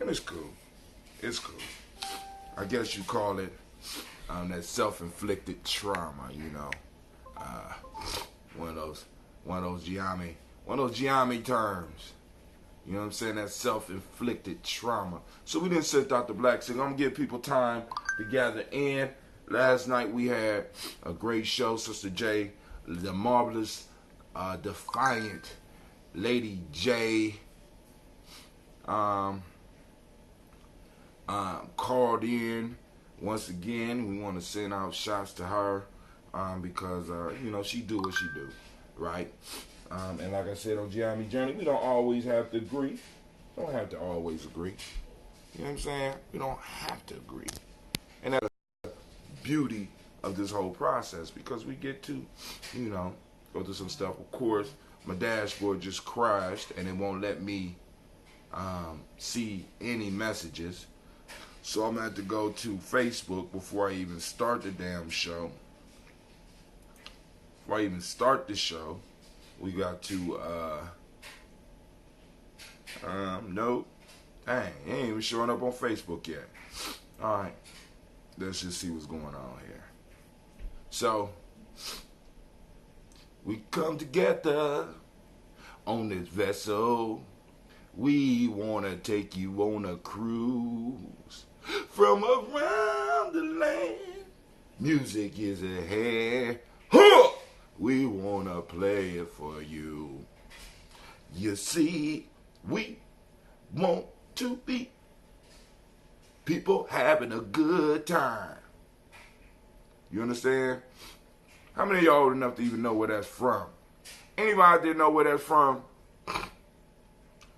It's cool. It's cool. I guess you call it that self-inflicted trauma, you know. One of those Gye-Nyame terms. You know what I'm saying? That self-inflicted trauma. So we didn't set out the black singer. I'm going to give people time to gather in. Last night we had a great show. Sister J, the marvelous, defiant Lady J, called in. Once again, we want to send out shots to her because, you know, she do what she do, right? And like I said on Gye-Nyame Journey, we don't always have to agree. Don't have to always agree. You know what I'm saying? We don't have to agree. And that's the beauty of this whole process because we get to, you know, go through some stuff. Of course, my dashboard just crashed and it won't let me see any messages. So I'm going to have to go to Facebook before I even start the damn show. Before I even start the show, we got to, nope. Dang, it ain't even showing up on Facebook yet. All right, let's just see what's going on here. So, we come together on this vessel. We want to take you on a cruise from around the land. Music is ahead. Huh! We want to play it for you. You see, we want to be people having a good time. You understand? How many of y'all old enough to even know where that's from? Anybody out there know where that's from?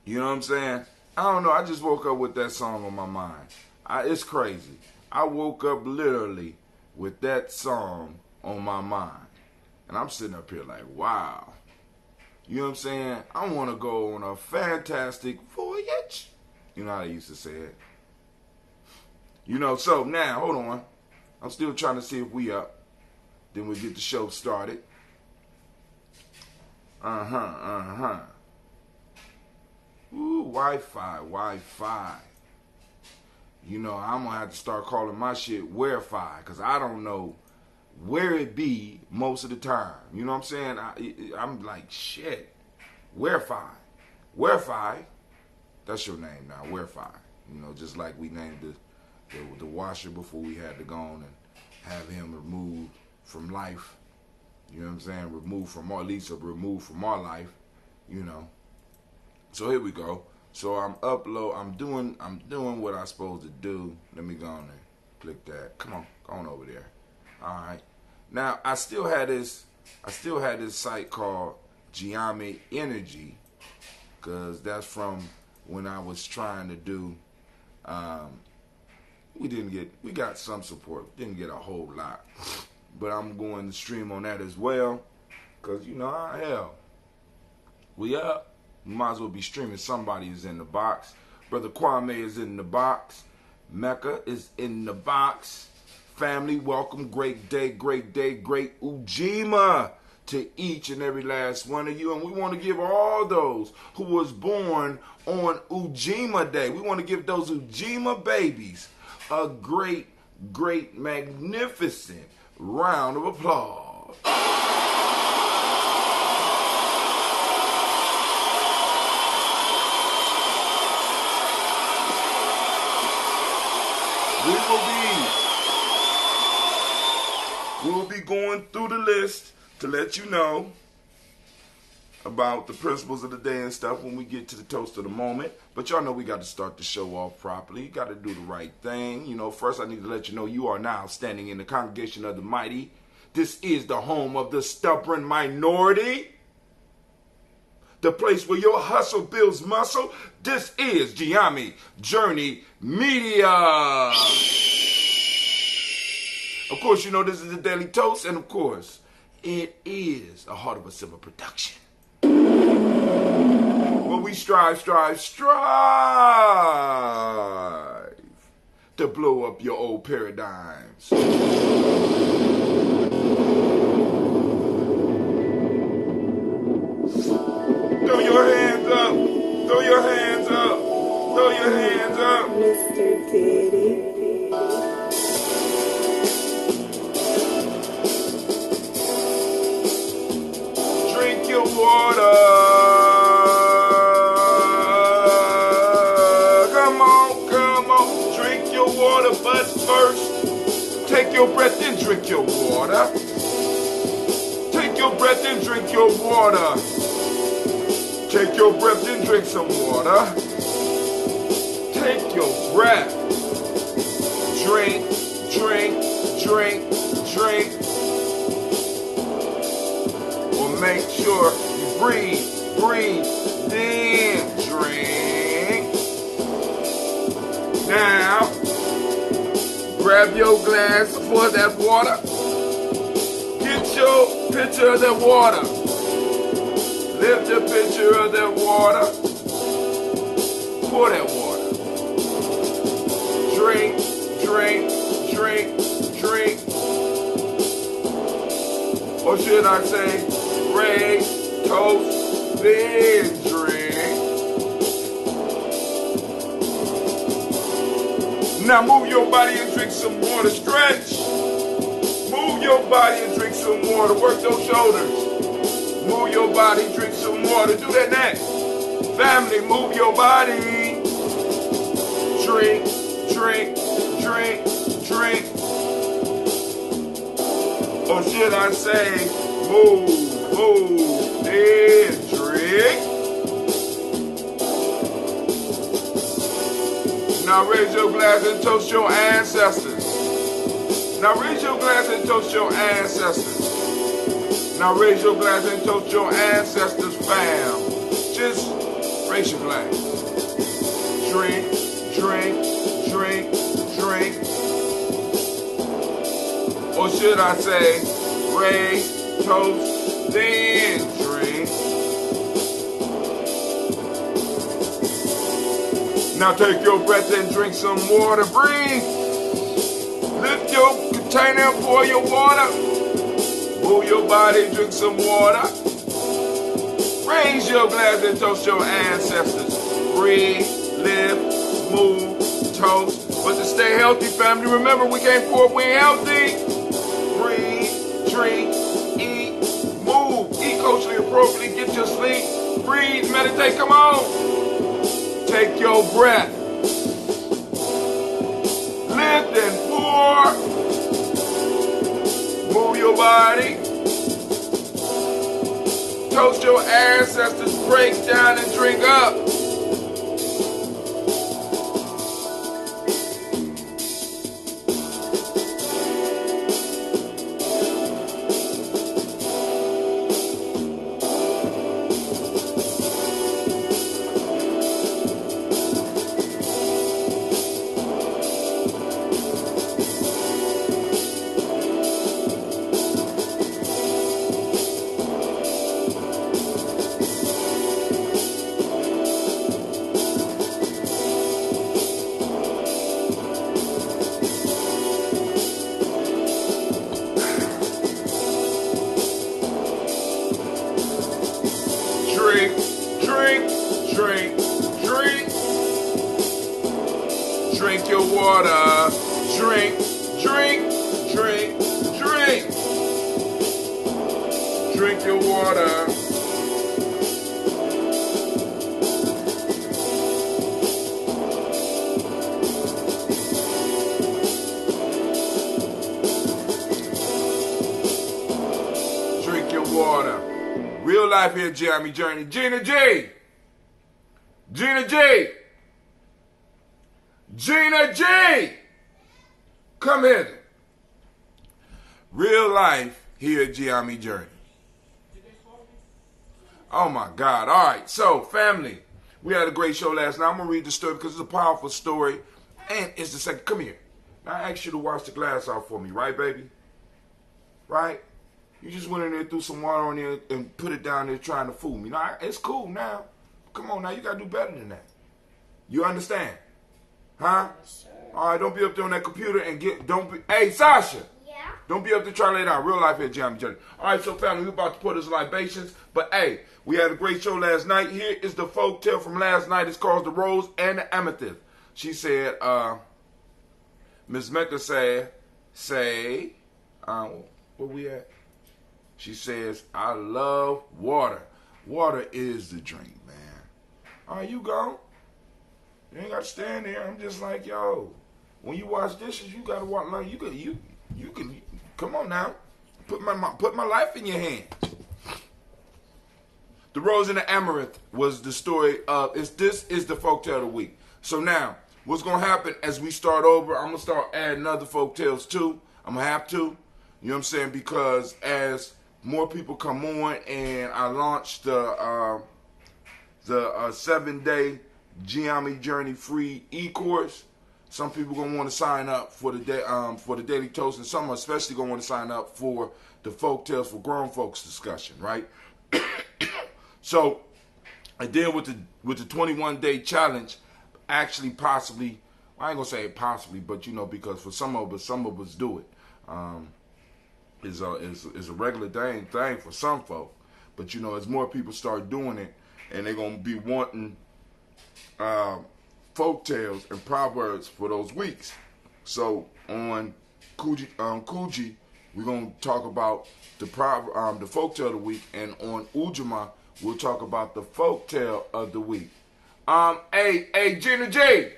You know what I'm saying? I don't know. I just woke up with that song on my mind. It's crazy. I woke up literally with that song on my mind. And I'm sitting up here like, wow. You know what I'm saying? I want to go on a fantastic voyage. You know how they used to say it. You know, so now, hold on. I'm still trying to see if we up. Then we'll get the show started. Ooh, Wi-Fi. You know, I'm going to have to start calling my shit Where-Fi, because I don't know where it be most of the time. You know what I'm saying? I'm like, shit. Where-Fi. That's your name now, Where-Fi. You know, just like we named the washer before we had to go on and have him removed from life. You know what I'm saying? Removed from our life, you know. So here we go. So I'm doing what I'm supposed to do. Let me go on and click that. Come on, go on over there. All right. Now I still had this site called Gye-Nyame Energy, because that's from when I was trying to do. We got some support. Didn't get a whole lot, but I'm going to stream on that as well, because you know, hell, we up. We might as well be streaming. Somebody is in the box. Brother Kwame is in the box. Mecca is in the box. Family, welcome. Great day, great Ujima to each and every last one of you. And we want to give all those who was born on Ujima Day, we want to give those Ujima babies a great, magnificent round of applause. We will be going through the list to let you know about the principles of the day and stuff when we get to the toast of the moment. But y'all know we got to start the show off properly. You got to do the right thing. You know, first I need to let you know you are now standing in the congregation of the mighty. This is the home of the stubborn minority. The place where your hustle builds muscle. This is Gye-Nyame Journey Media. Of course, you know this is the Daily Toast, and of course, it is a Heart of a Silver production. Well, we strive to blow up your old paradigms. Throw your hands up. Throw your hands up. Throw your hands up. Mr. Diddy. Drink your water. Come on. Drink your water, but first, take your breath and drink your water. Take your breath and drink your water. Take your breath and drink some water. Take your breath. Drink. Or make sure you breathe, then drink. Now, grab your glass for that water. Get your pitcher of that water. Lift the pitcher of that water. Pour that water. Drink. Or should I say, raise, toast, then drink. Now move your body and drink some water. Stretch. Move your body and drink some water. Work those shoulders. Move your body, drink some water. Do that next. Family, move your body. Drink. Or should I say, move, then drink. Now raise your glass and toast your ancestors. Now raise your glass and toast your ancestors. Now raise your glass and toast your ancestors, fam. Just raise your glass. Drink. Or should I say, raise, toast, then drink. Now take your breath and drink some water. Breathe. Lift your container and pour your water. Move your body, drink some water. Raise your glass and toast your ancestors. Breathe, lift, move, toast. But to stay healthy, family, remember we can't pour if we ain't healthy. Breathe, drink, eat, move. Eat kosherly appropriately, get your sleep. Breathe, meditate, come on. Take your breath. Lift and pour. Move your body. Toast your ancestors, break down and drink up. Drink your water. Drink. Drink your water. Drink your water. Real life here, Gye-Nyame Journey. Gina G. Come here. Real life here at Gye-Nyame Journey. Oh my God. All right. So, family, we had a great show last night. I'm going to read the story because it's a powerful story. And it's the second. Come here. Now, I asked you to wash the glass out for me. Right, baby? Right? You just went in there, threw some water on there, and put it down there trying to fool me. Now, it's cool now. Come on now. You got to do better than that. You understand? Huh? Yes, sir. All right, don't be up there on that computer and don't be. Hey, Sasha. Yeah? Don't be up to try to lay down. Real life here, Gye-Nyame Journey. All right, so family, we about to put us libations. But hey, we had a great show last night. Here is the folk tale from last night. It's called The Rose and the Amethyst. She said, Miss Mecca said, where we at? She says, I love water. Water is the drink, man. All right, you gone. You ain't got to stand there. I'm just like, yo, when you wash dishes, you got to watch. Like, you can, come on now. Put my life in your hands. The Rose and the Amaranth was the story of, this is the folktale of the week. So now, what's going to happen as we start over, I'm going to start adding other folktales too. I'm going to have to. You know what I'm saying? Because as more people come on and I launched the 7-day Gye-Nyame Journey free e-course, some people going to want to sign up for the day, for the Daily Toast, and some are especially going to want to sign up for the Folktales for Grown Folks discussion, right? So, and then with the 21-day challenge, actually possibly, I ain't gonna say possibly, but you know, because for some of us do it. Is a regular thing for some folk, but you know, as more people start doing it, and they're gonna be wanting folk tales and proverbs for those weeks. So on Kuji, we're gonna talk about the folk tale of the week, and on Ujima, we'll talk about the folk tale of the week. Hey, Gina G.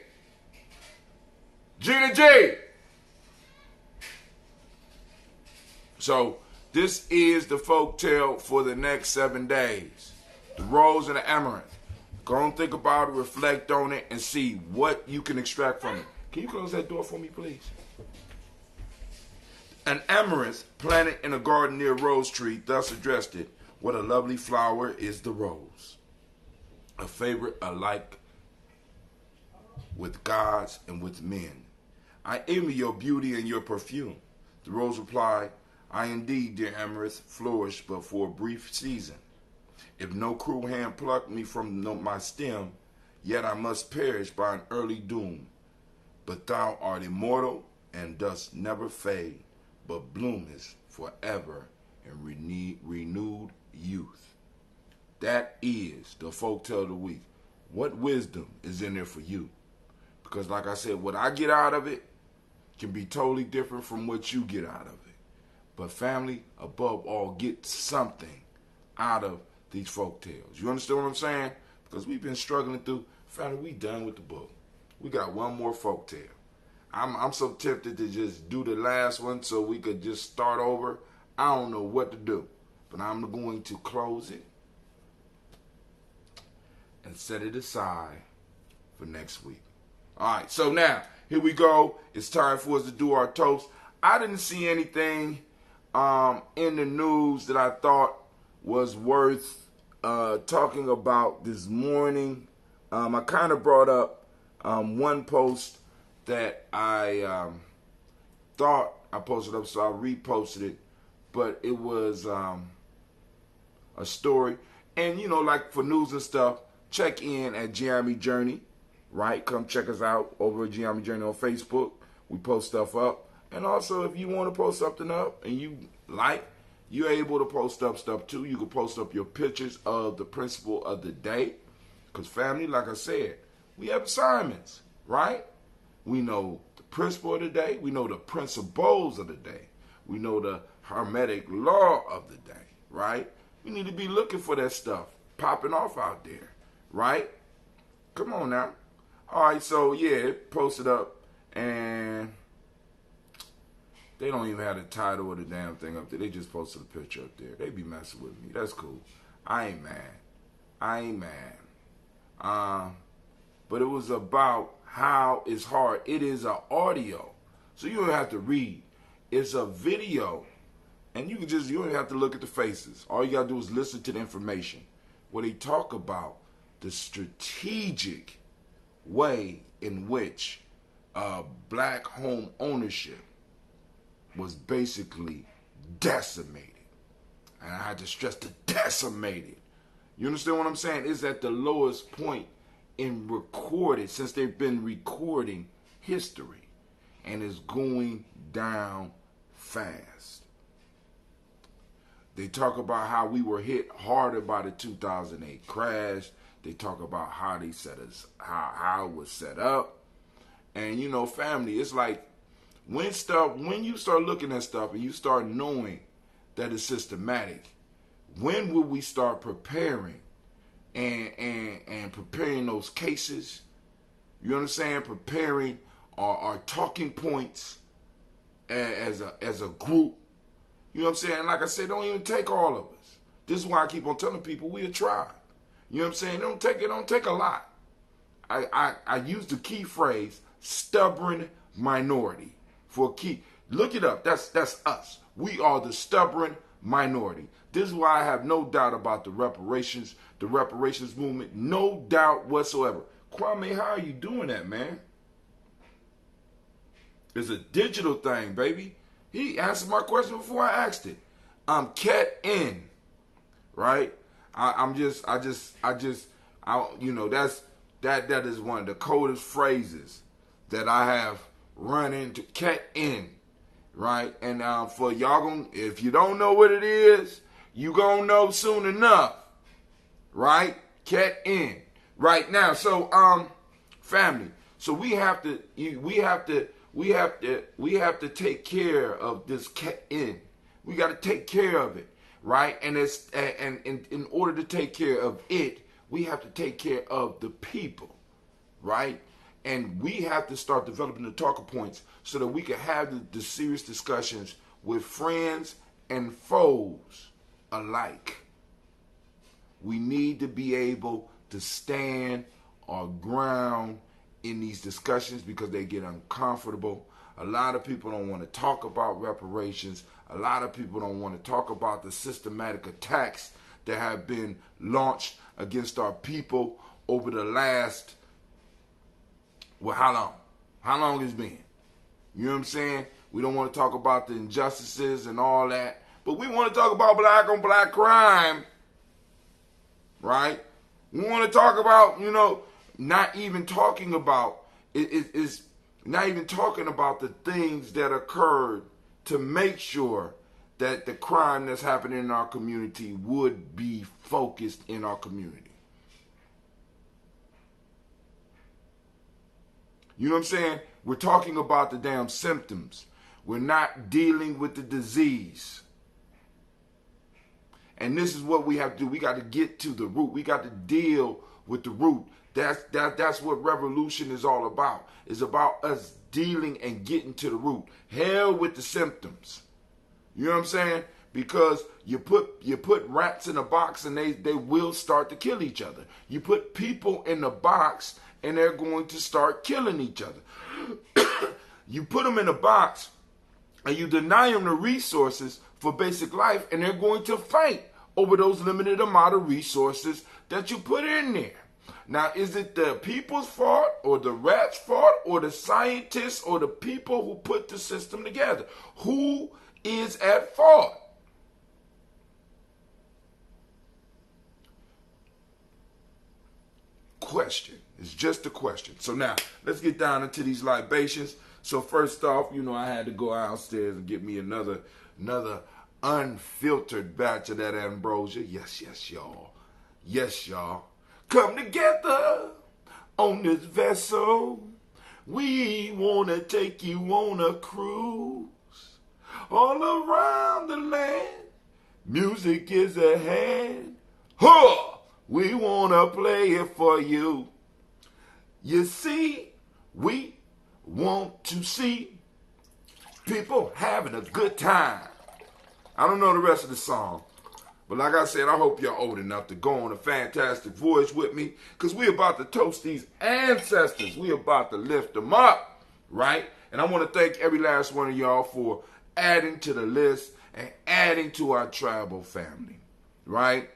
So this is the folk tale for the next 7 days. The Rose and the Amaranth. Go and think about it, reflect on it, and see what you can extract from it. Can you close that door for me, please? An amaranth planted in a garden near a rose tree thus addressed it, what a lovely flower is the rose. A favorite alike with gods and with men. I envy your beauty and your perfume. The rose replied, I indeed, dear amaranth, flourish but for a brief season. If no cruel hand plucked me from my stem, yet I must perish by an early doom. But thou art immortal and dost never fade, but bloomest forever in renewed youth. That is the folktale of the week. What wisdom is in there for you? Because like I said, what I get out of it can be totally different from what you get out of it. But family, above all, get something out of these folktales. You understand what I'm saying? Because we've been struggling through. Family, we done with the book. We got one more folktale. I'm so tempted to just do the last one so we could just start over. I don't know what to do. But I'm going to close it and set it aside for next week. All right, so now, here we go. It's time for us to do our toast. I didn't see anything in the news that I thought was worth talking about this morning. I kind of brought up one post that I thought I posted up, so I reposted it. But it was a story. And, you know, like for news and stuff, check in at Gye-Nyame Journey, right? Come check us out over at Gye-Nyame Journey on Facebook. We post stuff up. And also, if you want to post something up and you like, you're able to post up stuff too. You can post up your pictures of the principle of the day. Because family, like I said, we have assignments, right? We know the principle of the day. We know the principles of the day. We know the hermetic law of the day, right? We need to be looking for that stuff popping off out there, right? Come on now. All right, so yeah, post it up, and they don't even have the title of the damn thing up there. They just posted a picture up there. They be messing with me. That's cool. I ain't mad. But it was about how it's hard. It is an audio, so you don't have to read. It's a video, and you don't even have to look at the faces. All you gotta do is listen to the information where they talk about the strategic way in which black home ownership was basically decimated. And I had to stress the decimated. You understand what I'm saying? It's at the lowest point in recorded, since they've been recording history. And it's going down fast. They talk about how we were hit harder by the 2008 crash. They talk about how they set us, how it was set up. And you know, family, it's like when you start looking at stuff and you start knowing that it's systematic, when will we start preparing and preparing those cases? You understand? Preparing our talking points as a group. You know what I'm saying? Like I said, don't even take all of us. This is why I keep on telling people we a tribe. You know what I'm saying? It don't take a lot. I use the key phrase, stubborn minority, for a key. Look it up. That's us. We are the stubborn minority. This is why I have no doubt about the reparations movement. No doubt whatsoever. Kwame, how are you doing that, man? It's a digital thing, baby. He answered my question before I asked it. I'm cat in, right? That is one of the coldest phrases that I have run into. Cat in, right? And for y'all, if you don't know what it is, you gonna know soon enough, right? Cat in, right now. So family. So we have to take care of this cat in. We got to take care of it, right? And in order to take care of it, we have to take care of the people, right? And we have to start developing the talking points so that we can have the serious discussions with friends and foes alike. We need to be able to stand our ground in these discussions because they get uncomfortable. A lot of people don't want to talk about reparations. A lot of people don't want to talk about the systematic attacks that have been launched against our people over the last, well, how long? How long it's been? You know what I'm saying? We don't want to talk about the injustices and all that, but we want to talk about black on black crime, right? We want to talk about, not even talking about it's not even talking about the things that occurred to make sure that the crime that's happening in our community would be focused in our community. You know what I'm saying? We're talking about the damn symptoms. We're not dealing with the disease. And this is what we have to do. We got to get to the root. We got to deal with the root. That's what revolution is all about. It's about us dealing and getting to the root. Hell with the symptoms. You know what I'm saying? Because you put rats in a box and they will start to kill each other. You put people in a box and they're going to start killing each other. You put them in a box and you deny them the resources for basic life, and they're going to fight over those limited amount of resources that you put in there. Now, is it the people's fault or the rats' fault or the scientists or the people who put the system together? Who is at fault? Question. It's just a question. So now, let's get down into these libations. So first off, I had to go downstairs and get me another unfiltered batch of that ambrosia. Yes, y'all. Yes, y'all. Come together on this vessel. We want to take you on a cruise all around the land. Music is ahead. Huh! We want to play it for you. You see, we want to see people having a good time. I don't know the rest of the song. But like I said, I hope you're old enough to go on a fantastic voyage with me, because we're about to toast these ancestors. We're about to lift them up, right? And I want to thank every last one of y'all for adding to the list and adding to our tribal family, right?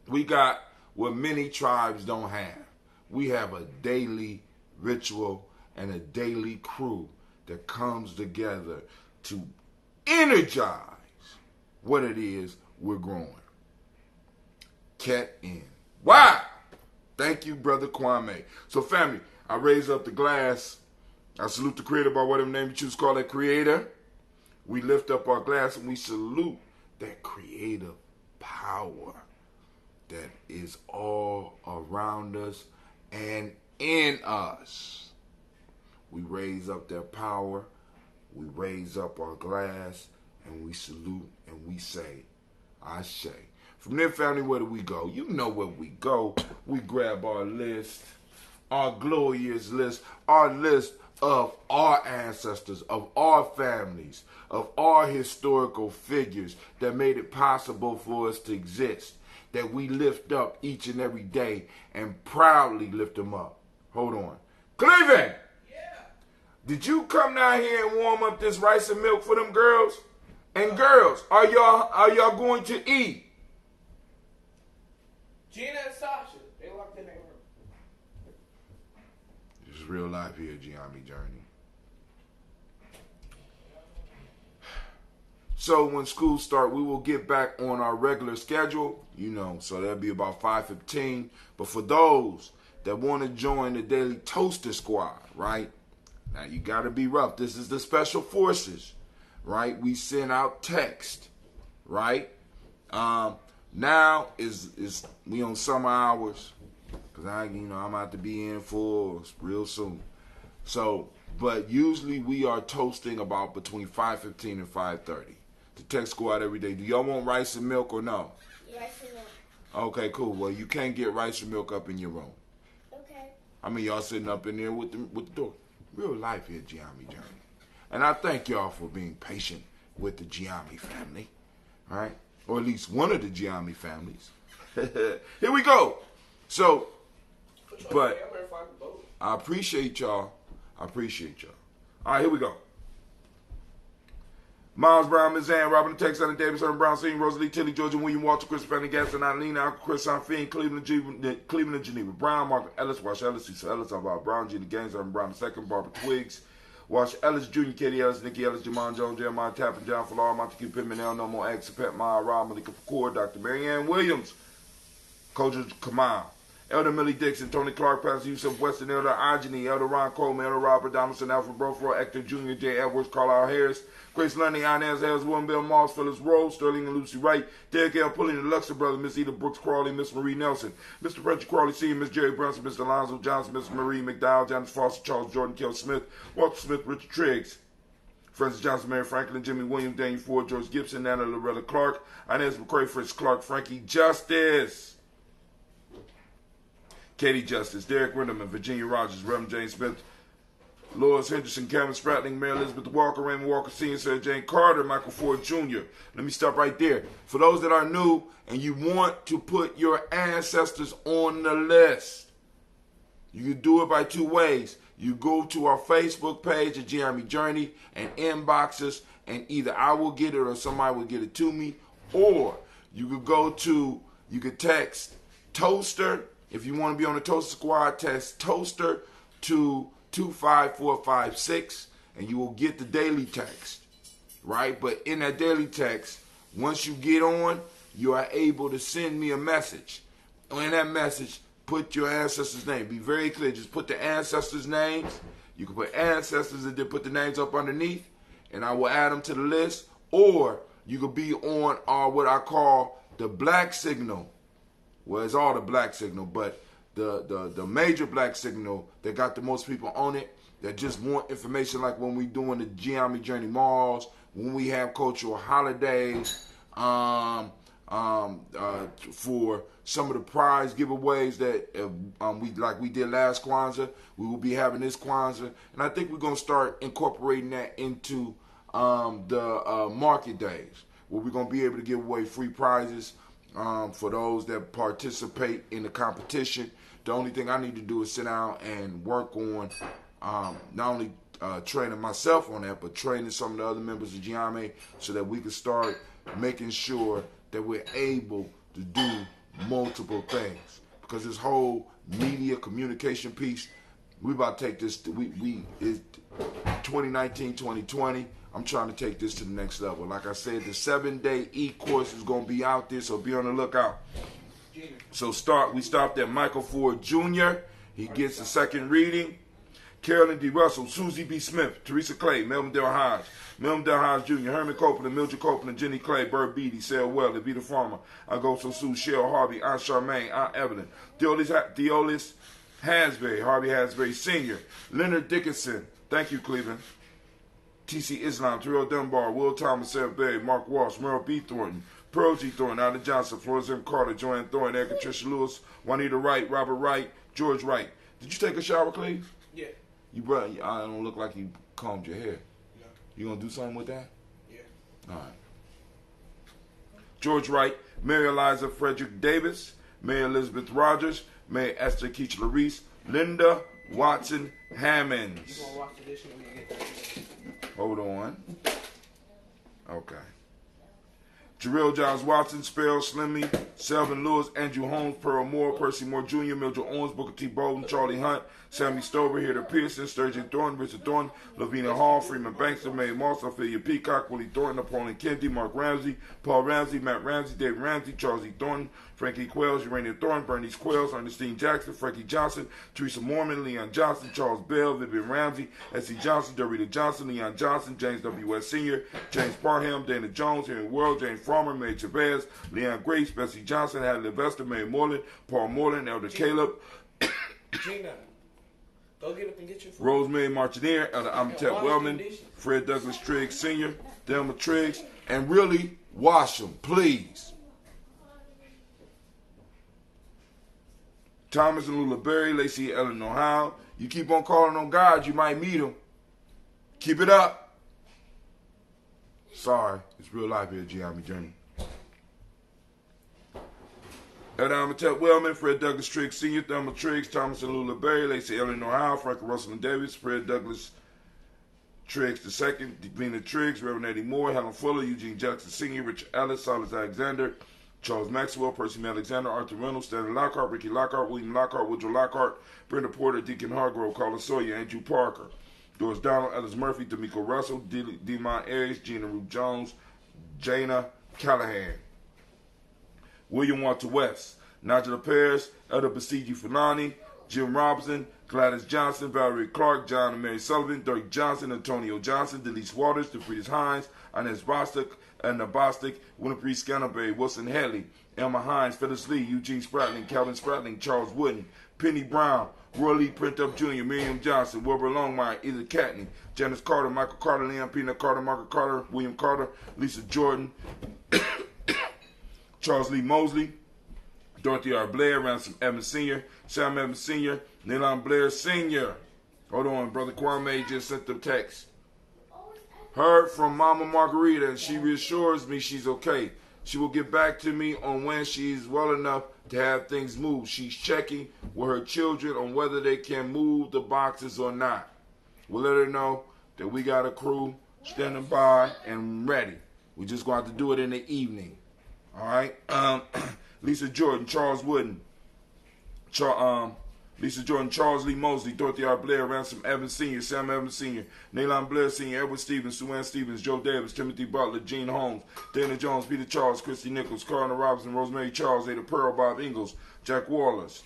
We got what many tribes don't have. We have a daily ritual and a daily crew that comes together to energize what it is we're growing. Cat in. Wow! Thank you, Brother Kwame. So, family, I raise up the glass. I salute the creator by whatever name you choose to call that creator. We lift up our glass and we salute that creative power that is all around us and in us. We raise up that power, we raise up our glass, and we salute and we say, Ashe. From there, family, where do we go? You know where we go. We grab our list, our glorious list, our list of our ancestors, of our families, of our historical figures that made it possible for us to exist, that we lift up each and every day and proudly lift them up. Hold on. Cleveland! Yeah. Did you come down here and warm up this rice and milk for them girls? And girls, are y'all going to eat? Gina and Sasha, they locked in their room. This is real life here, Gye-Nyame Journey. So when school start, we will get back on our regular schedule, so that'll be about 5:15. But for those that want to join the Daily Toaster Squad, right? Now you got to be rough. This is the Special Forces, right? We send out text, right? Now is we on summer hours, cause I'm about to be in full real soon. So, but usually we are toasting about between 5:15 and 5:30. The text squad every day. Do y'all want rice and milk or no? Rice and milk. Okay, cool. Well, you can't get rice and milk up in your room. Okay. I mean, y'all sitting up in there with the door. Real life here, Gye-Nyame Journey. And I thank y'all for being patient with the Gye-Nyame family. All right? Or at least one of the Gye-Nyame families. Here we go. So, but I appreciate y'all. All right, here we go. Miles Brown, Ms. Ann, Robin Tex, Anna Davis, Aaron Brown, Senior, Rosalie, Tilly, Georgia, William, Walter, Chris, Fanny, Gaston, Eileen, Uncle Chris, Sanfine, Cleveland and Geneva, Brown, Mark Ellis, Wash Ellis, Cecil Ellis, Alvaro Brown, Gina Gaines, Aaron Brown II, Barbara Twiggs, Wash Ellis, Jr., Katie Ellis, Nikki Ellis, Jamon Jones, Jeremiah Tappan, John Falar, Montague Pittman, No More Eggs, Pet Maya, Rob, Malika Fakour, Dr. Marianne Williams, Coach Kamal, Elder Millie Dixon, Tony Clark, Pastor Yusuf Weston, Elder Ajani, Elder Ron Coleman, Elder Robert Donaldson, Alfred Brofro, Hector Jr., J. Edwards, Carlisle Harris, Grace Lundy, Inez Harris, William Bill Moss, Phyllis Rose, Sterling and Lucy Wright, Derek L. Pulling, the Luxor Brothers, Miss Eda Brooks Crawley, Miss Marie Nelson, Mr. Frederick Crawley Sr., Miss Jerry Brunson, Mr. Alonzo Johnson, Miss Marie McDowell, Janice Foster, Charles Jordan, Kel Smith, Walter Smith, Richard Triggs, Francis Johnson, Mary Franklin, Jimmy Williams, Daniel Ford, George Gibson, Nana Loretta Clark, Inez McCray, Fritz Clark, Frankie Justice, Katie Justice, Derek Rinderman, Virginia Rogers, Reverend James Smith, Lois Henderson, Kevin Spratling, Mary Elizabeth Walker, Raymond Walker Sr., Sarah Jane Carter, Michael Ford Jr. Let me stop right there. For those that are new and you want to put your ancestors on the list, you can do it by two ways. You go to our Facebook page at Gye-Nyame Journey and inbox us, and either I will get it or somebody will get it to me, or you could text Toaster. If you want to be on the Toaster Squad, text Toaster to 25456, and you will get the daily text, right? But in that daily text, once you get on, you are able to send me a message. In that message, put your ancestors' name. Be very clear. Just put the ancestors' names. You can put ancestors and then put the names up underneath, and I will add them to the list. Or you could be on our what I call the black signal. Well, it's all the black signal, but the major black signal that got the most people on it, that just want information, like when we doing the Gye-Nyame Journey Malls, when we have cultural holidays, for some of the prize giveaways that we did last Kwanzaa, we will be having this Kwanzaa, and I think we're gonna start incorporating that into the market days, where we're gonna be able to give away free prizes for those that participate in the competition. The only thing I need to do is sit down and work on not only training myself on that, but training some of the other members of Gye-Nyame, so that we can start making sure that we're able to do multiple things. Because this whole media communication piece, we about to take this to, it's 2019, 2020. I'm trying to take this to the next level. Like I said, the 7-day e-course is going to be out there, so be on the lookout. So we stopped at Michael Ford Jr. He gets a second reading. Carolyn D. Russell, Susie B. Smith, Teresa Clay, Melvin Del Hodge, Jr., Herman Copeland, Mildred Copeland, Jenny Clay, Bert Beatty, Sarah Weller, Vita Farmer, Agosto Sue, Cheryl Harvey, Aunt Charmaine, Aunt Evelyn, Deolis Hansberry, Harvey Hansberry Sr., Leonard Dickinson, thank you, Cleveland, T.C. Islam, Terrell Dunbar, Will Thomas, Sarah Berry, Mark Walsh, Merle B. Thornton, Pearl G. Thornton, Alden Johnson, Florence M. Carter, Joanne Thornton, Erica Tricia Lewis, Juanita Wright, Robert Wright, George Wright. Did you take a shower, Cleve? Yeah. I don't look like you combed your hair. No. You gonna do something with that? Yeah. All right. George Wright, Mary Eliza Frederick Davis, Mary Elizabeth Rogers, Mary Esther Keachler Reese, Linda Watson Hammonds. You gonna watch the dish when you get there? Hold on. Okay. Jarrell Giles Watson, Sparrow Slimmy, Selvin Lewis, Andrew Holmes, Pearl Moore, Percy Moore Jr., Mildred Owens, Booker T. Bolden, Charlie Hunt, Sammy Stover, Heather Pearson, Sturgeon Thornton, Richard Thornton, Lavina Hall, Freeman Bankster, Mae Moss, Ophelia Peacock, Willie Thornton, Napoleon Kennedy, Mark Ramsey, Paul Ramsey, Matt Ramsey, David Ramsey, Charles E. Thornton, Frankie Quells, Urania Thornton, Bernice Quells, Ernestine Jackson, Frankie Johnson, Teresa Mormon, Leon Johnson, Charles Bell, Vivian Ramsey, S.C. Johnson, Dorita Johnson, Leon Johnson, James W. West Sr., James Parham, Dana Jones, Henry World, James Farmer, Mae Chavez, Leon Grace, Bessie Johnson, Hadley Levester, Mae Moreland, Paul Moreland, Elder Caleb, Gina, go get up and get your food. Rosemary Martineer, Elder Amitep Wellman, Fred Douglas Triggs Sr., Delma Triggs, and really wash them, please. Thomas and Lula Berry, Lacey Ellen Ohio. You keep on calling on God, you might meet him. Keep it up. Sorry, it's real life here at Gye-Nyame Journey. Elder Amitep Wellman, Fred Douglas Triggs Sr., Thelma Triggs, Thomas and Lula Berry, Lacey Ellen Ohio, Frank Russell and Davis, Fred Douglas Triggs II, Divina Triggs, Reverend Eddie Moore, Helen Fuller, Eugene Jackson Sr., Richard Ellis, Silas Alexander, Charles Maxwell, Percy Alexander, Arthur Reynolds, Stanley Lockhart, Ricky Lockhart, William Lockhart, Woodrow Lockhart, Brenda Porter, Deacon Hargrove, Colin Sawyer, Andrew Parker, Doris Donald, Ellis Murphy, D'Amico Russell, Demont Ayers, Gina Ruth Jones, Jana Callahan, William Walter West, Nigel Paris, Elder Basiji Fulani, Jim Robinson, Gladys Johnson, Valerie Clark, John and Mary Sullivan, Dirk Johnson, Antonio Johnson, Delise Waters, DeFriedis Hines, Inez Bostic, Edna Bostic, Winifred Scanterbury, Wilson Hadley, Elma Hines, Phyllis Lee, Eugene Spratling, Calvin Spratling, Charles Wooden, Penny Brown, Roy Lee Printup Jr., Miriam Johnson, Wilbur Longmire, Either Catney, Janice Carter, Michael Carter, Leon Pina Carter, Margaret Carter, William Carter, Lisa Jordan, Charles Lee Mosley, Dorothy R. Blair, Ransom Evans Sr., Sam Evans Sr., Nylon Blair Sr. Hold on, Brother Kwame just sent the text. Heard from Mama Margarita, and she reassures me she's okay. She will get back to me on when she's well enough to have things move. She's checking with her children on whether they can move the boxes or not. We'll let her know that we got a crew standing by and ready. We just going to have to do it in the evening. All right? Lisa Jordan, Charles Wooden, Lisa Jordan, Charles Lee Mosley, Dorothy R. Blair, Ransom Evans Sr., Sam Evans Sr., Nylon Blair Sr., Edward Stevens, Sue Ann Stevens, Joe Davis, Timothy Butler, Gene Holmes, Dana Jones, Peter Charles, Christy Nichols, Cardinal Robinson, Rosemary Charles, Ada Pearl, Bob Ingalls, Jack Wallace,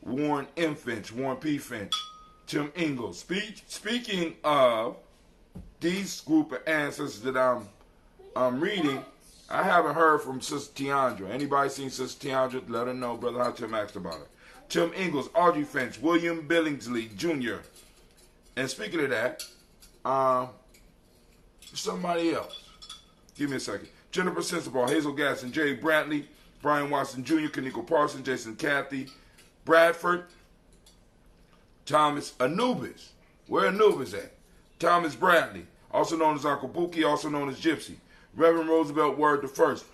Warren M. Finch, Warren P. Finch, Tim Ingalls. Speaking of these group of ancestors that I'm reading, I haven't heard from Sister Tiandra. Anybody seen Sister Tiandra? Let her know. Brother Hatim asked about it. Tim Ingalls, Audrey Finch, William Billingsley Jr. And speaking of that, somebody else. Give me a second. Jennifer Sensabaugh, Hazel Gasson, Jerry Brantley, Brian Watson Jr., Kaniko Parson, Jason Cathy, Bradford, Thomas Anubis. Where Anubis at? Thomas Bradley, also known as Uncle Buki, also known as Gypsy. Reverend Roosevelt Word the First.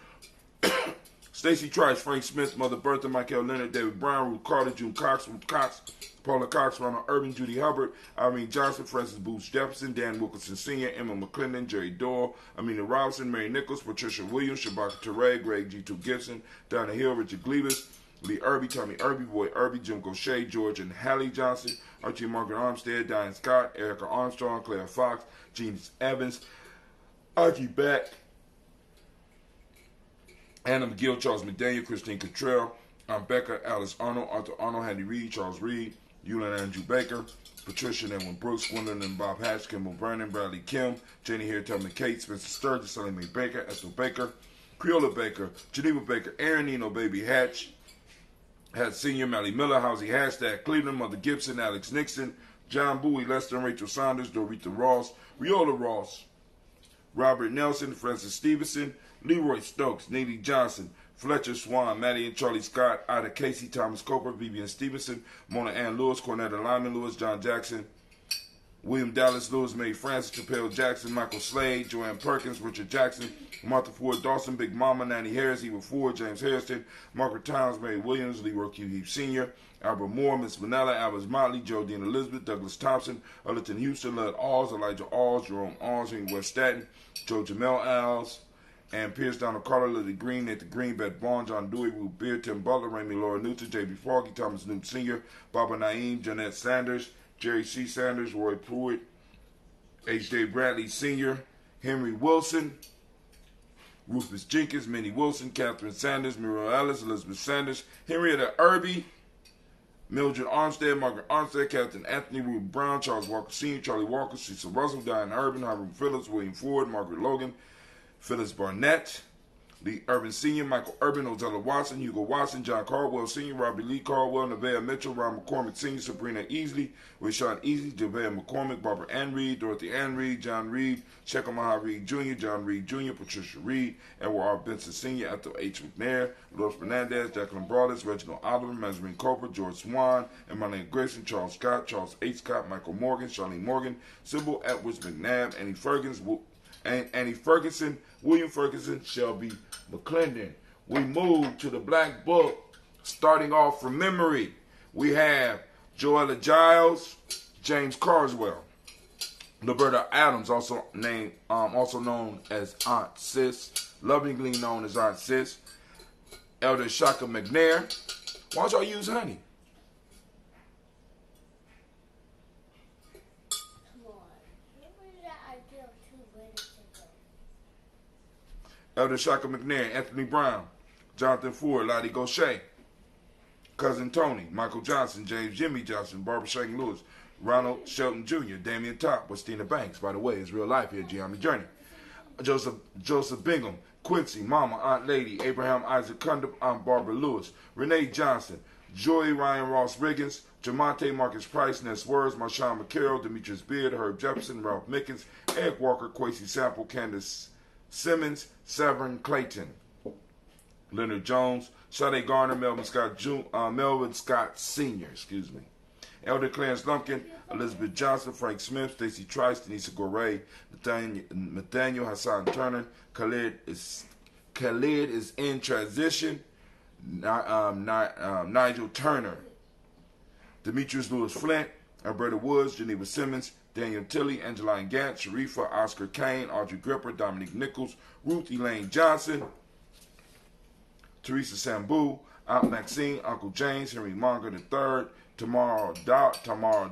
Stacy Trice, Frank Smith, Mother Bertha, Michael Leonard, David Brown, Ruth Carter, June Cox, Ruth Cox, Paula Cox, Ronald Urban, Judy Hubbard, Irene Johnson, Francis Booth Jefferson, Dan Wilkinson Sr., Emma McClendon, Jerry Doyle, Amina Robinson, Mary Nichols, Patricia Williams, Shabaka Teray, Greg G2 Gibson, Donna Hill, Richard Glebus, Lee Irby, Tommy Irby, Boy Irby, Jim Gaucher, George and Hallie Johnson, Archie Margaret Armstead, Diane Scott, Erica Armstrong, Claire Fox, Gene Evans, Archie Beck, Anna McGill, Charles McDaniel, Christine Cottrell, Becca, Alice Arnold, Arthur Arnold, Handy Reed, Charles Reed, Eulin Andrew Baker, Patricia and Edwin Brooks, Gwendolyn and Bob Hatch, Kimball Vernon, Bradley Kim, Janie Hare, Tubman Kate, Spencer Sturgis, Sally Mae Baker, Ethel Baker, Creola Baker, Geneva Baker, Aaron Nino Baby Hatch, had Senior, Mally Miller, Housie Hashtag, Cleveland, Mother Gibson, Alex Nixon, John Bowie, Lester and Rachel Saunders, Dorita Ross, Riola Ross, Robert Nelson, Francis Stevenson, Leroy Stokes, Neely Johnson, Fletcher Swan, Maddie and Charlie Scott, Ida Casey, Thomas Coper, Vivian Stevenson, Mona Ann Lewis, Cornetta Lyman Lewis, John Jackson, William Dallas Lewis, Mae Francis, Chappelle Jackson, Michael Slade, Joanne Perkins, Richard Jackson, Martha Ford Dawson, Big Mama, Nanny Harris, Eva Ford, James Harrison, Margaret Towns, Mary Williams, Leroy Q. Heath Sr., Albert Moore, Miss Vanilla, Albert Motley, Jodine Elizabeth, Douglas Thompson, Ullerton Houston, Lud Alls, Elijah Alls, Jerome Alls, Henry West Staten, Joe Jamel Alls, and Pierce Donald Carter, Lily Green, Nathan Green, Beth Vaughn, John Dewey, Ruth Beard, Tim Butler, Raymond Laura Newton, J.B. Foggy, Thomas Newton Sr., Baba Naeem, Jeanette Sanders, Jerry C. Sanders, Roy Pruitt, H.J. Bradley Sr., Henry Wilson, Rufus Jenkins, Minnie Wilson, Catherine Sanders, Muriel Ellis, Elizabeth Sanders, Henrietta Irby, Mildred Armstead, Margaret Armstead, Captain Anthony, Ruth Brown, Charles Walker Sr., Charlie Walker, Cecil Russell, Diane Urban, Hiram Phillips, William Ford, Margaret Logan, Phyllis Barnett, Lee Urban Sr., Michael Urban, Ozella Watson, Hugo Watson, John Caldwell Sr., Robbie Lee Caldwell, Nevaeh Mitchell, Ron McCormick Sr., Sabrina Easley, Rashad Easley, Javea McCormick, Barbara Ann Reed, Dorothy Ann Reed, John Reed, Shekhar Maha Reed Jr., John Reed Jr., Patricia Reed, Edward R. Benson Sr., Ethel H. McNair, Lois Fernandez, Jacqueline Brawless, Reginald Oliver, Mazarine Cooper, George Swan, Emily Grayson, Charles Scott, Charles H. Scott, Michael Morgan, Charlene Morgan, Sybil Edwards McNabb, Annie Ferguson, William Ferguson, Shelby McClendon. We move to the Black Book, starting off from memory. We have Joella Giles, James Carswell, Roberta Adams, also known as Aunt Sis, lovingly known as Aunt Sis, Elder Shaka McNair. Why don't y'all use honey? Elder Shaka McNair, Anthony Brown, Jonathan Ford, Lottie Gaucher, Cousin Tony, Michael Johnson, James Jimmy Johnson, Barbara Shank Lewis, Ronald Shelton Jr., Damian Top, Westina Banks, by the way, is real life here, Gye-Nyame Journey, Joseph Bingham, Quincy, Mama, Aunt Lady, Abraham Isaac Cundiff, Aunt Barbara Lewis, Renee Johnson, Joy Ryan Ross Riggins, Jamonte Marcus Price, Ness Words, Marshawn McCarroll, Demetrius Beard, Herb Jefferson, Ralph Mickens, Eric Walker, Quasi Sample, Candace Simmons, Severn Clayton, Leonard Jones, Sade Garner, Melvin Scott Sr., Elder Clarence Lumpkin, Elizabeth Johnson, Frank Smith, Stacey Trice, Denise Gorey, Nathaniel Hassan Turner, Khalid is in transition, Nigel Turner, Demetrius Lewis Flint, Alberta Woods, Geneva Simmons, Daniel Tilley, Angeline Gant, Sharifa, Oscar Kane, Audrey Gripper, Dominique Nichols, Ruth Elaine Johnson, Teresa Sambu, Aunt Maxine, Uncle James, Henry Monger III, Tamara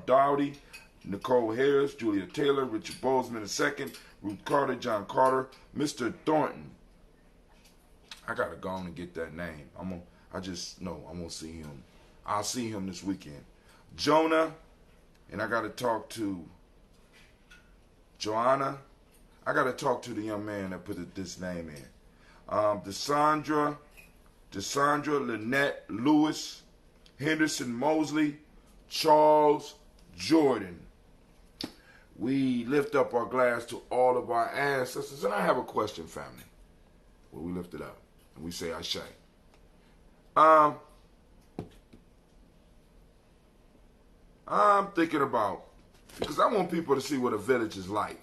Dowdy, Nicole Harris, Julia Taylor, Richard Bozeman II, Ruth Carter, John Carter, Mr. Thornton. I gotta go on and get that name. I'm gonna see him. I'll see him this weekend. Jonah, and I gotta talk to Joanna. I gotta talk to the young man that put this name in. Desandra Lynette Lewis, Henderson Mosley, Charles Jordan. We lift up our glass to all of our ancestors. And I have a question, family. Well, we lift it up and we say Ashe. I'm thinking about, because I want people to see what a village is like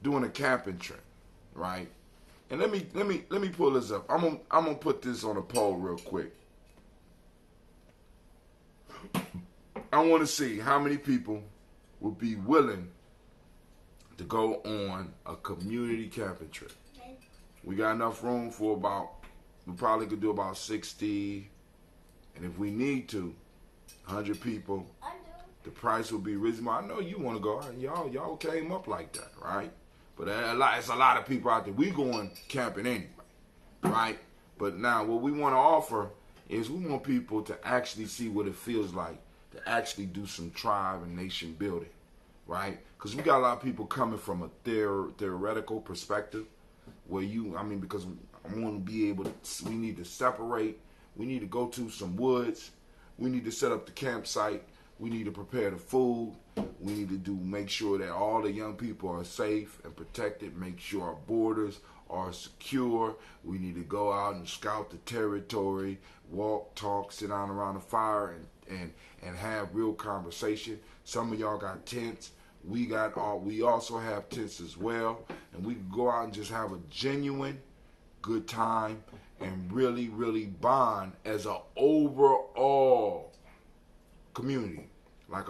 doing a camping trip, right? And let me pull this up. I'm gonna put this on a poll real quick. I want to see how many people would be willing to go on a community camping trip. We got enough room for we probably could do about 60, and if we need to, 100 people. The price will be reasonable. I know you want to go. Y'all came up like that, right? But it's a lot of people out there. We going camping anyway, right? But now what we want to offer is we want people to actually see what it feels like to actually do some tribe and nation building, right? Because we got a lot of people coming from a theoretical perspective where because I want to be able to, we need to separate, we need to go to some woods, we need to set up the campsite, we need to prepare the food, we need to make sure that all the young people are safe and protected, make sure our borders are secure. We need to go out and scout the territory, walk, talk, sit down around the fire and have real conversation. Some of y'all got tents. We also have tents as well, and we can go out and just have a genuine good time and really, really bond as an overall community, like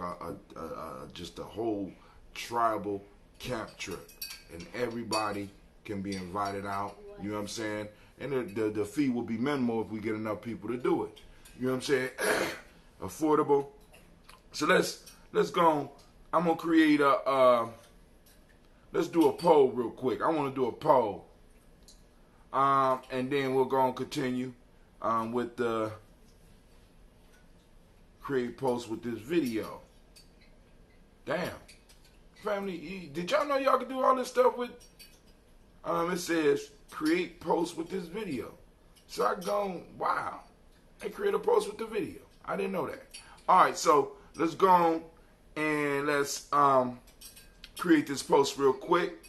just a whole tribal camp trip, and everybody can be invited out. You know what I'm saying? And the fee will be minimal if we get enough people to do it. You know what I'm saying? Affordable. So let's go. I'm gonna create let's do a poll real quick. I want to do a poll, and then we're gonna continue with the create posts with this video. Damn, family, did y'all know y'all can do all this stuff with? It says create posts with this video. So I go, wow, I create a post with the video. I didn't know that. All right, so let's go on and let's create this post real quick.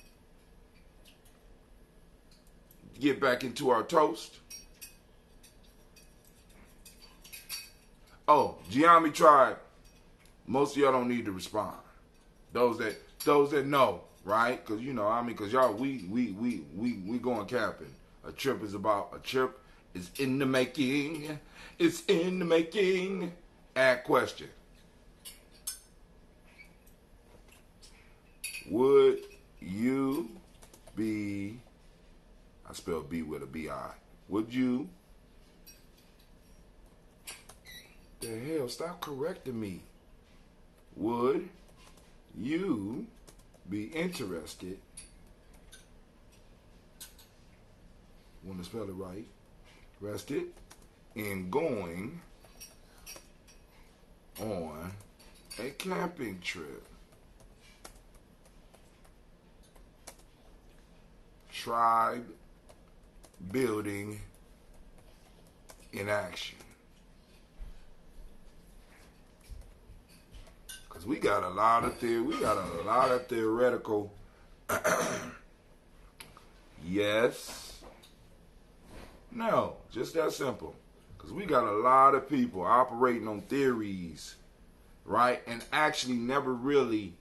Get back into our toast. Oh, Gye-Nyame tribe. Most of y'all don't need to respond. Those that know, right? Because because y'all we going camping. A trip is in the making. It's in the making. Add question. Would you be, I spelled B with a B-I. Would you, the hell, stop correcting me. Would you be interested, want to spell it right, rested in going on a camping trip? Tribe building in action. Because we got a lot of theoretical yes, no, just that simple. Because we got a lot of people operating on theories, right, and actually never really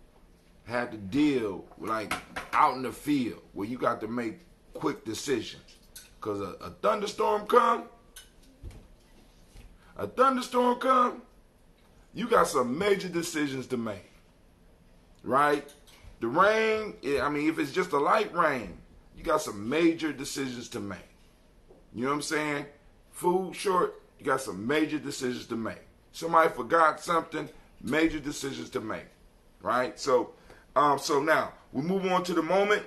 had to deal like out in the field where you got to make quick decisions. Because a thunderstorm come, you got some major decisions to make, right? The rain, if it's just a light rain, you got some major decisions to make. You know what I'm saying? Food short, you got some major decisions to make. Somebody forgot something, major decisions to make, right? So now we move on to the moment.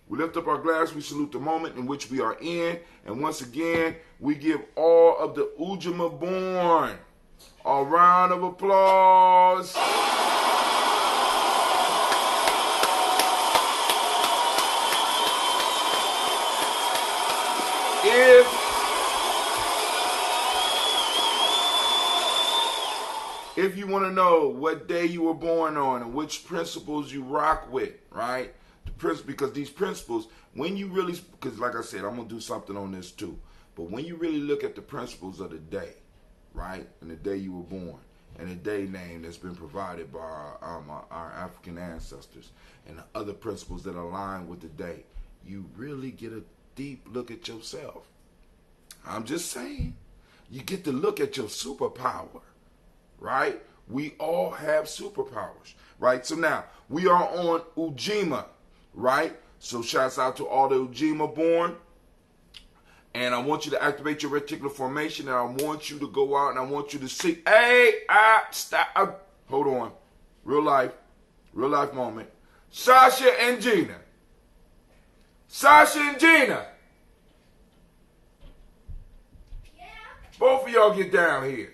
We lift up our glass, we salute the moment in which we are in, and once again, we give all of the Ujima born a round of applause. If you want to know what day you were born on and which principles you rock with, right? Because these principles, when you really, because like I said, I'm going to do something on this too, but when you really look at the principles of the day, right, and the day you were born, and the day name that's been provided by our African ancestors, and the other principles that align with the day, you really get a deep look at yourself. I'm just saying, you get to look at your superpower, right? We all have superpowers, right? So now, we are on Ujima, right? So shouts out to all the Ujima born. And I want you to activate your reticular formation, and I want you to go out and I want you to see, stop, hold on. Real life moment. Sasha and Gina. Yeah. Both of y'all get down here.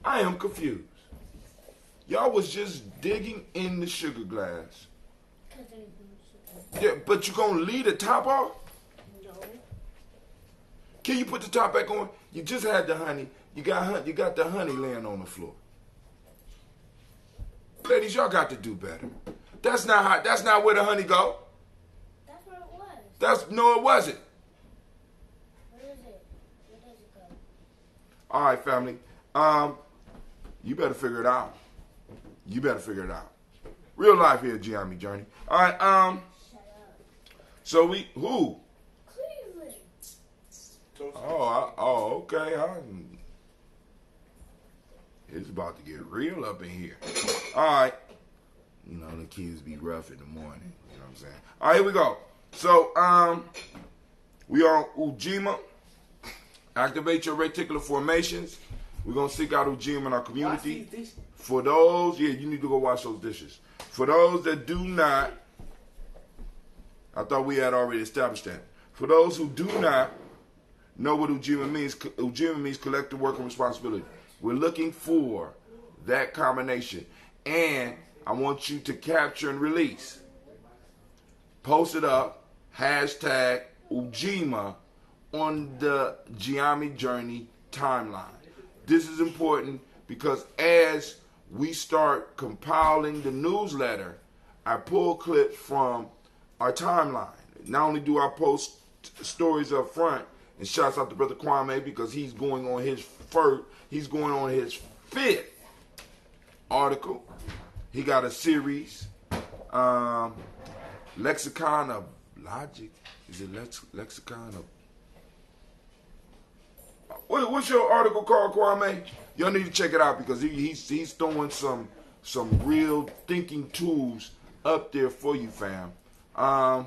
I am confused. Y'all was just digging in the sugar glass. Yeah, but you gonna leave the top off? No. Can you put the top back on? You just had the honey. You got the honey laying on the floor. Ladies, y'all got to do better. That's not where the honey go. That's where it was. No, it wasn't. Where is it? Where does it go? All right, family. You better figure it out. You better figure it out. Real life here, Gye-Nyame Journey. All right. Shut up. So who? Cleveland. Oh, okay. It's about to get real up in here. All right. You know, the kids be rough in the morning. You know what I'm saying? All right, here we go. So, we on Ujima. Activate your reticular formations. We're going to seek out Ujima in our community. For those, you need to go wash those dishes. For those that do not, I thought we had already established that. For those who do not know what Ujima means collective work and responsibility. We're looking for that combination. And I want you to capture and release. Post it up. Hashtag Ujima on the Gye-Nyame Journey timeline. This is important because as we start compiling the newsletter, I pull clips from our timeline. Not only do I post stories up front, and shouts out to Brother Kwame because he's going on his fifth article. He got a series, Lexicon of Logic. Is it Lexicon of... What's your article called, Kwame? Y'all need to check it out because he's throwing some real thinking tools up there for you, fam. But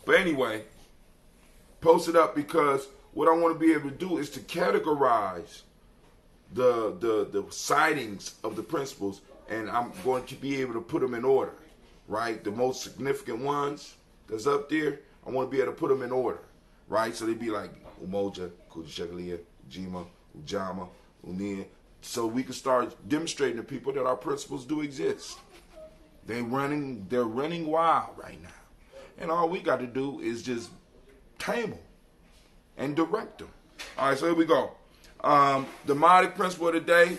anyway, post it up because what I want to be able to do is to categorize the sightings of the principles, and I'm going to be able to put them in order, right? The most significant ones that's up there, I want to be able to put them in order, right? So they'd be like Umoja, Kujishagalia, Ujima, Ujama, Unia, so we can start demonstrating to people that our principles do exist. They're running wild right now. And all we got to do is just tame them and direct them. All right, so here we go. The Modic principle of the day,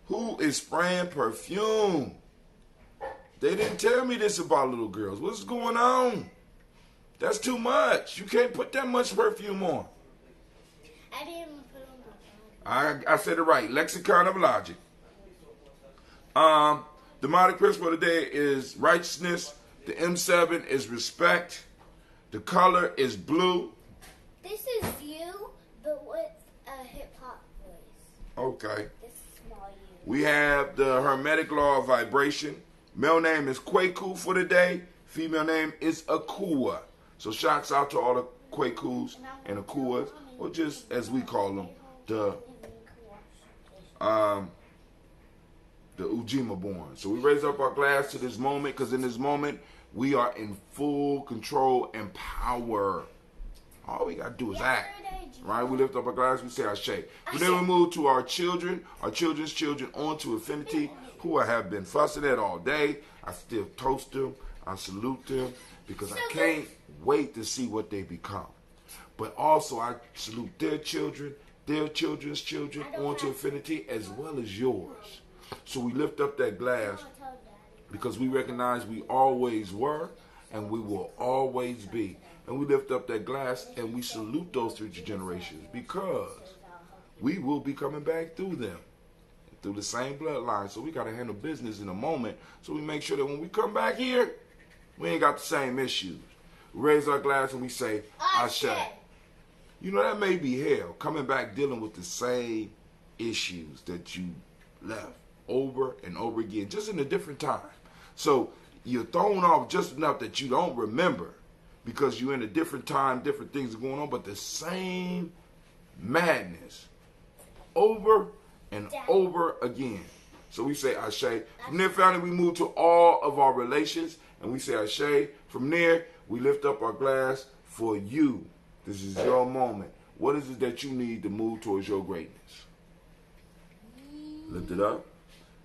who is spraying perfume? They didn't tell me this about little girls. What's going on? That's too much. You can't put that much perfume on. I didn't even put on my I said it right. Lexicon of Logic. The Modic principle of the day is righteousness. The M7 is respect. The color is blue. This is you, but with a hip-hop voice. Okay. This is small you. We have the Hermetic law of vibration. Male name is Kwaku for the day. Female name is Akua. So shouts out to all the Kwakus and Akuas, or just as we call them, the Ujima born. So we raise up our glass to this moment because in this moment we are in full control and power. All we got to do is act. Right? We lift up our glass, we say our shake. But then we move to our children, our children's children, on to infinity, who I have been fussing at all day. I still toast them. I salute them because I can't wait to see what they become. But also I salute their children, their children's children, on to infinity, as well as yours. So we lift up that glass because we recognize we always were and we will always be. And we lift up that glass and we salute those future generations because we will be coming back through them, through the same bloodline. So we got to handle business in a moment so we make sure that when we come back here, we ain't got the same issues. We raise our glass and we say, Ashe. You know, that may be hell, coming back dealing with the same issues that you left over and over again, just in a different time. So you're thrown off just enough that you don't remember because you're in a different time, different things are going on, but the same madness over and over again. So we say Ashe. From there, family, we move to all of our relations and we say Ashe. From there, we lift up our glass for you. This is your moment. What is it that you need to move towards your greatness? Lift it up.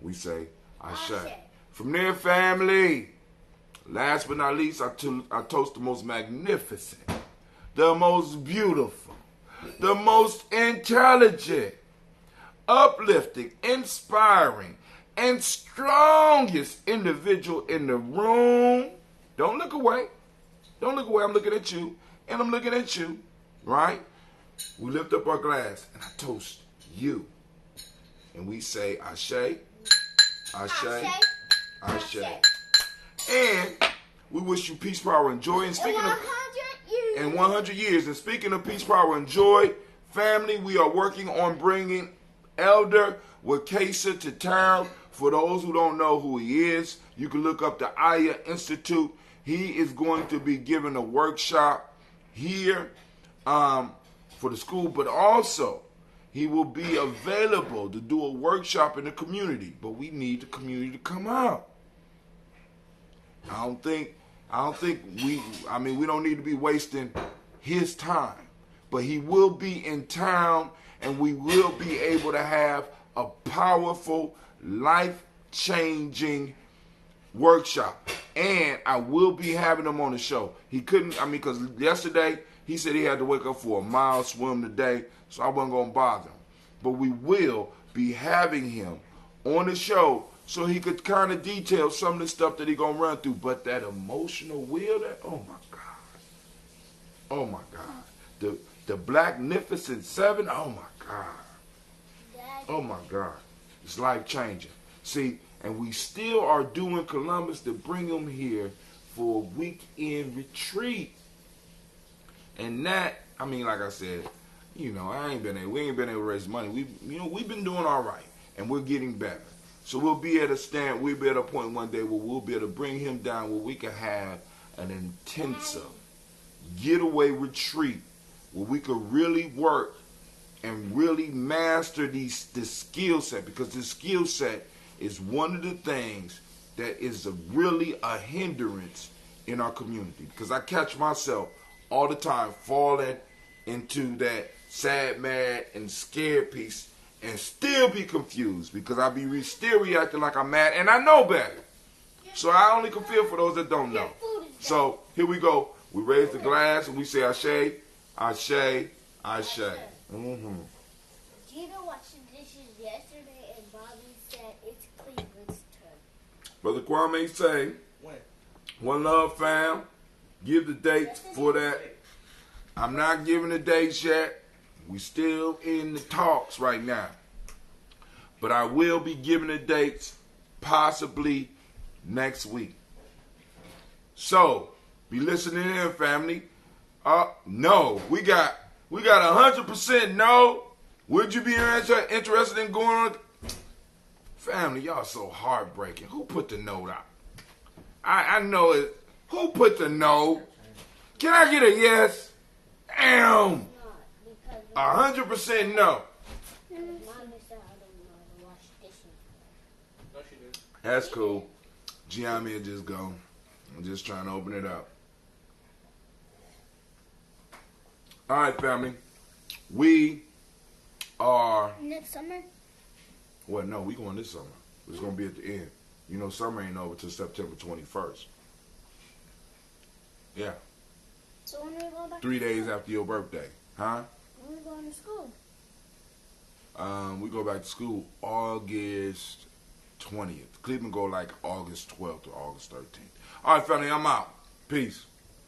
We say, Ashe. Ashe. From there, family. Last but not least, I toast the most magnificent, the most beautiful, the most intelligent, uplifting, inspiring, and strongest individual in the room. Don't look away. Don't look away. I'm looking at you, and I'm looking at you, right? We lift up our glass, and I toast you. And we say, Ashe, Ashe, Ashe. And we wish you peace, power, and joy. And speaking of 100 years. And speaking of peace, power, and joy, family, we are working on bringing Elder Wakesa to town. For those who don't know who he is, you can look up the Aya Institute. He is going to be giving a workshop here for the school, but also he will be available to do a workshop in the community. But we need the community to come out. I don't think we don't need to be wasting his time. But he will be in town, and we will be able to have a powerful, life-changing workshop. And I will be having him on the show. He couldn't, because yesterday he said he had to wake up for a mile swim today, so I wasn't going to bother him. But we will be having him on the show so he could kind of detail some of the stuff that he's going to run through. But that emotional wheel, oh my God. Oh my God. The Blacknificent Seven, oh my God. Oh my God. It's life-changing. See, and we still are doing Columbus to bring him here for a weekend retreat. And that, like I said, we ain't been able to raise money. We've been doing all right, and we're getting better. So we'll be at a point one day where we'll be able to bring him down where we can have an intensive getaway retreat where we could really work and really master this skill set, because this skill set is one of the things that is really a hindrance in our community. Because I catch myself all the time falling into that sad, mad, and scared piece and still be confused because I be still reacting like I'm mad and I know better. So I only can feel for those that don't know. So here we go. We raise the glass and we say Ashe, Ashe, Ashe. Mm-hmm. Gina washed the dishes yesterday and Bobby said it's Cleveland's turn. Brother Kwame say, one love, fam. Give the dates for that. I'm not giving the dates yet. We still in the talks right now. But I will be giving the dates possibly next week. So, be listening in, family. No. We got 100% no. Would you be interested in going on? Family, y'all so heartbreaking. Who put the note out? I know it. Who put the no? Can I get a yes? Damn. 100% no. That's cool. Gye-Nyame will just go. I'm just trying to open it up. All right, family. We are... Next summer? Well, no, we going this summer. It's going to be at the end. You know, summer ain't over till September 21st. Yeah. So when are we going back 3 days after your birthday. Huh? When are we going to school? We go back to school August 20th. Cleveland go like August 12th or August 13th. All right, family, I'm out. Peace.